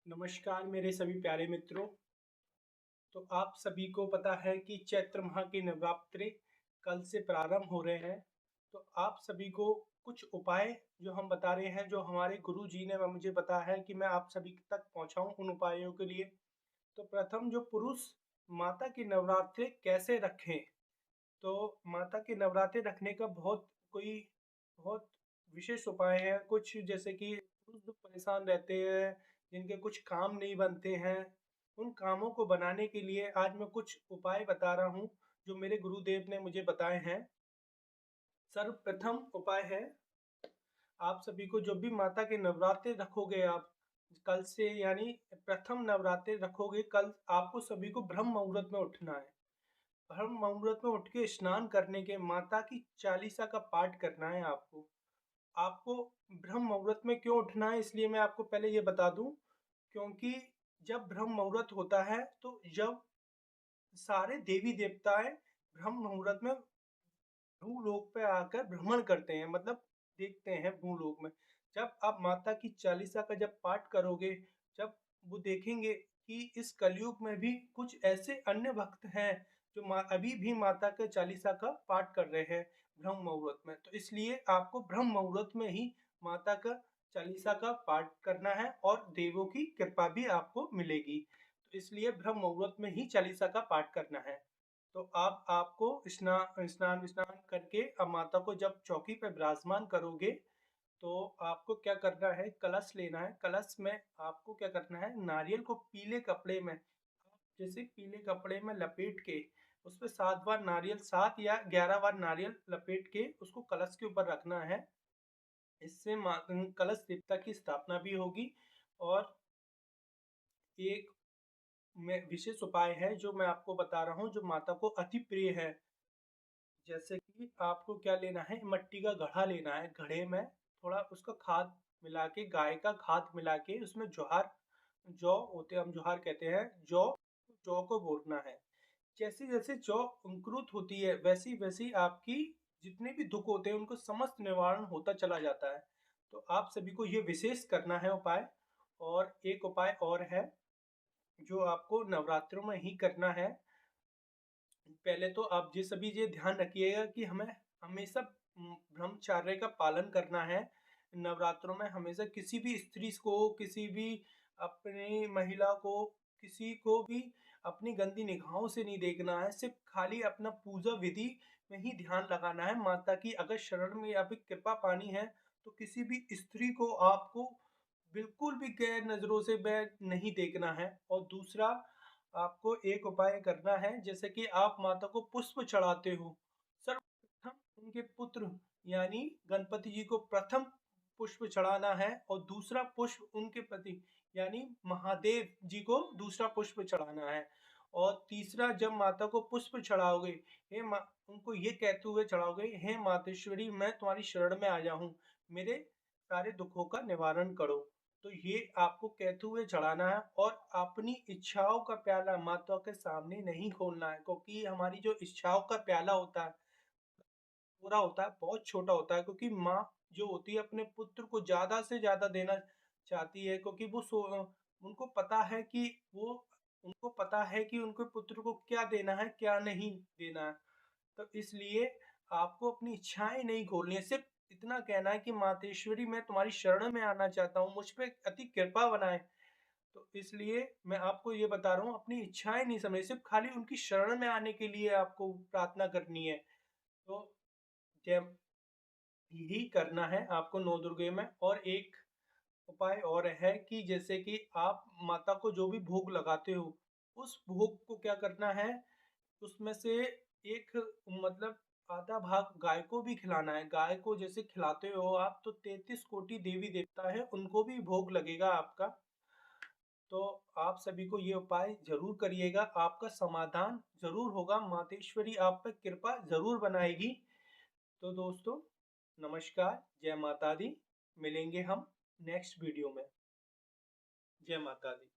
नमस्कार मेरे सभी प्यारे मित्रों। तो आप सभी को पता है कि चैत्र माह के नवरात्रे कल से प्रारंभ हो रहे हैं। तो आप सभी को कुछ उपाय जो हम बता रहे हैं, जो हमारे गुरु जी ने मुझे बताया है कि मैं आप सभी तक पहुंचाऊं उन उपायों के लिए। तो प्रथम, जो पुरुष माता के नवरात्रे कैसे रखें। तो माता के नवरात्रे रखने का बहुत विशेष उपाय है। कुछ जैसे कि पुरुष जो परेशान रहते हैं, जिनके कुछ काम नहीं बनते हैं, उन कामों को बनाने के लिए आज मैं कुछ उपाय बता रहा हूँ जो मेरे गुरुदेव ने मुझे बताए हैं। सर्वप्रथम उपाय है, आप सभी को जब भी माता के नवरात्रे रखोगे, आप कल से यानी प्रथम नवरात्रे रखोगे, कल आपको सभी को ब्रह्म मुहूर्त में उठना है। ब्रह्म मुहूर्त में उठ के स्नान करने के माता की चालीसा का पाठ करना है आपको। आपको ब्रह्म मुहूर्त में क्यों उठना है, इसलिए मैं आपको पहले ये बता दूं। क्योंकि जब ब्रह्म मुहूर्त होता है, तो जब सारे देवी देवताएं ब्रह्म मुहूर्त में भूलोक पे आकर भ्रमण करते हैं, मतलब देखते हैं भूलोक में। जब आप माता की चालीसा का जब पाठ करोगे, जब वो देखेंगे कि इस कलयुग में भी कुछ ऐसे अन्य भक्त हैं जो अभी भी माता के चालीसा का पाठ कर रहे हैं ब्रह्म मुहूर्त में। तो इसलिए आपको ब्रह्म मुहूर्त में ही माता का चालीसा का पाठ करना है और देवों की कृपा भी आपको मिलेगी। तो इसलिए ब्रह्म मुहूर्त में ही चालीसा का पाठ करना है। तो आपको स्नान विस्नान करके अब माता को जब चौकी पे विराजमान करोगे, तो आपको क्या करना है, कलश लेना है। कलश में आपको क्या करना है, नारियल को पीले कपड़े में, जैसे पीले कपड़े में लपेट के उस पे 7 बार नारियल, 7 या 11 बार नारियल लपेट के उसको कलश के ऊपर रखना है। इससे कलश देवता की स्थापना भी होगी। और एक में विशेष उपाय है जो मैं आपको बता रहा हूँ, जो माता को अति प्रिय है। जैसे कि आपको क्या लेना है, मिट्टी का घड़ा लेना है। घड़े में थोड़ा उसका खाद मिला के, गाय का खाद मिला के, उसमें ज्वार, जौ होते हैं, हम ज्वार कहते हैं, जौ, जौ को बोना है। जैसे जैसे जौ अंकुरित होती है, वैसी वैसी आपकी जितने भी दुख होते हैं उनको समस्त निवारण होता चला जाता है। तो आप सभी को ये विशेष करना है उपाय। और एक उपाय और है जो आपको नवरात्रों में ही करना है। पहले तो आप ये सभी ये ध्यान रखिएगा कि हमें हमेशा ब्रह्मचर्य का पालन करना है। नवरात्रों में हमेशा किसी भी स्त्री को, किसी भी अपनी महिला को, किसी को भी अपनी गंदी निगाहों से नहीं देखना है। सिर्फ खाली अपना पूजा विधि में ही ध्यान लगाना है। माता की अगर शरण में या फिर कृपा पानी है, तो किसी भी स्त्री को आपको बिल्कुल भी गैर नजरों से नहीं देखना है। और दूसरा, आपको एक उपाय करना है, जैसे कि आप माता को पुष्प चढ़ाते हो, सर्वप्रथम उनके पुत्र यानी गणपति जी को प्रथम पुष्प चढ़ाना है, और दूसरा पुष्प उनके पति यानी महादेव जी को दूसरा पुष्प चढ़ाना है। और तीसरा, जब माता को पुष्प चढ़ाओगे, हे माँ, उनको ये कहते हुए चढ़ाओगे, हे मातेश्वरी, मैं तुम्हारी शरण में आया हूँ, मेरे सारे दुखों का निवारण करो। तो ये आपको कहते हुए चढ़ाना है। और अपनी इच्छाओं का प्याला माता के सामने नहीं खोलना है, क्योंकि हमारी जो इच्छाओं का प्याला होता है, पूरा होता है, बहुत छोटा होता है। क्योंकि माँ जो होती है अपने पुत्र को ज्यादा से ज्यादा देना चाहती है, क्योंकि उनको पता है कि वो उनको पता है कि उनके पुत्र को क्या देना है, क्या नहीं देना है। तो इसलिए आपको अपनी इच्छाएं नहीं खोलनी है, सिर्फ इतना कहना है कि मातेश्वरी, मैं तुम्हारी शरण में आना चाहता हूँ, मुझ पे अति कृपा बनाए। तो इसलिए मैं आपको ये बता रहा हूँ, अपनी इच्छाएं नहीं समझ, सिर्फ खाली उनकी शरण में आने के लिए आपको प्रार्थना करनी है। तो जय, यही करना है आपको नौ दुर्गे में। और एक उपाय और है कि जैसे कि आप माता को जो भी भोग लगाते हो, उस भोग को क्या करना है, उसमें से एक, मतलब आधा भाग गाय को भी खिलाना है। गाय को जैसे खिलाते हो आप, तो 33 कोटि देवी देवता है, उनको भी भोग लगेगा आपका। तो आप सभी को ये उपाय जरूर करिएगा, आपका समाधान जरूर होगा, मातेश्वरी आप पर कृपा जरूर बनाएगी। तो दोस्तों, नमस्कार, जय माता दी। मिलेंगे हम नेक्स्ट वीडियो में। जय माता दी।